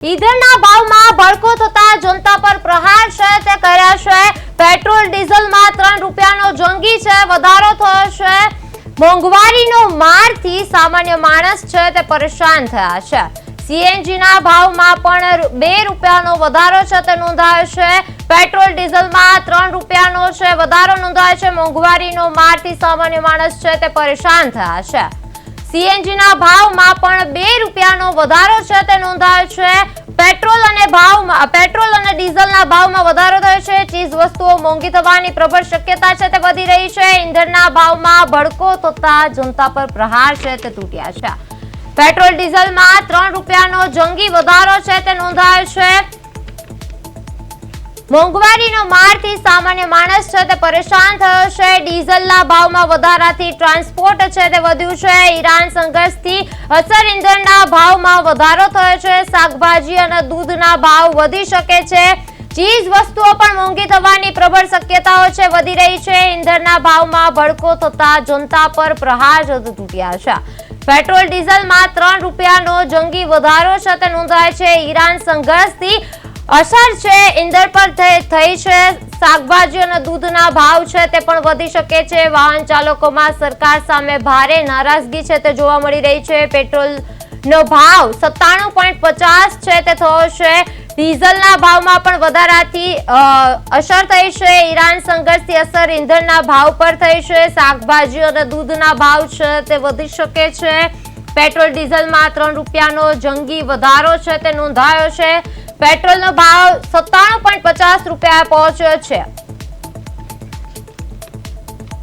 ઈંધણના ભાવમાં ભડકો થતા જનતા પર પ્રહાર છે તે કર્યા છે। પેટ્રોલ ડીઝલમાં 3 રૂપિયાનો જંગી છે વધારો થયો છે। મોંઘવારીનો મારથી સામાન્ય માણસ છે તે પરેશાન થયા છે। સીએનજીના ભાવમાં પણ 2 રૂપિયાનો વધારો છે તે નોંધાયો છે। પેટ્રોલ ડીઝલમાં 3 રૂપિયાનો છે વધારો નોંધાયો છે। મોંઘવારીનો મારથી સામાન્ય માણસ છે તે પરેશાન થયા છે। સીએનજીના ભાવમાં પણ 2 રૂપિયાનો વધારો છે તે નોંધાયો છે। પેટ્રોલ અને ડીઝલના ભાવમાં વધારો થયો છે। ચીજ વસ્તુઓ મોંઘી થવાની પ્રબળ શક્યતા છે તે વધી રહી છે। ઈંધણના ભાવમાં ભડકો થતા જનતા પર પ્રહાર છે તે તૂટ્યા છે। પેટ્રોલ ડીઝલમાં 3 રૂપિયાનો જંગી વધારો છે તે નોંધાયો છે। મોંઘવારીનો મારથી સામાન્ય માણસ છે તે પરેશાન થયો છે। ડીઝલના ભાવમાં વધારાથી ટ્રાન્સપોર્ટ છે તે વધ્યું છે। ઈરાન સંઘર્ષથી અસર ઈંધણના ભાવમાં વધારો થયો છે। શાકભાજી અને દૂધના ભાવ વધી શકે છે। ચીજ વસ્તુઓ પણ મોંઘી થવાની પ્રબળ શક્યતાઓ છે વધી રહી છે। ઈંધણના ભાવમાં ભડકો થતા જનતા પર પ્રહાર તૂટ્યા છે। પેટ્રોલ ડીઝલમાં 3 રૂપિયાનો જંગી વધારો છે તે નોંધાયો છે। ઈરાન સંઘર્ષથી અસર છે ઈંધણ પર થઈ છે। શાકભાજી અને દૂધના ભાવ છે તે પણ વધી શકે છે। વાહન ચાલકોમાં સરકાર સામે ભારે નારાજગી છે તે જોવા મળી રહી છે। પેટ્રોલનો ભાવ 97.50 છે તે થયો છે। ડીઝલના ભાવમાં પણ વધારાથી અસર થઈ છે। ઈરાન સંઘર્ષથી અસર ઈંધણના ભાવ પર થઈ છે। શાકભાજી અને દૂધના ભાવ છે તે વધી શકે છે। પેટ્રોલ ડીઝલમાં 3 રૂપિયાનો જંગી વધારો છે તે નોંધાયો છે। પેટ્રોલનો ભાવ 97.50 રૂપિયા પહોંચ્યો છે।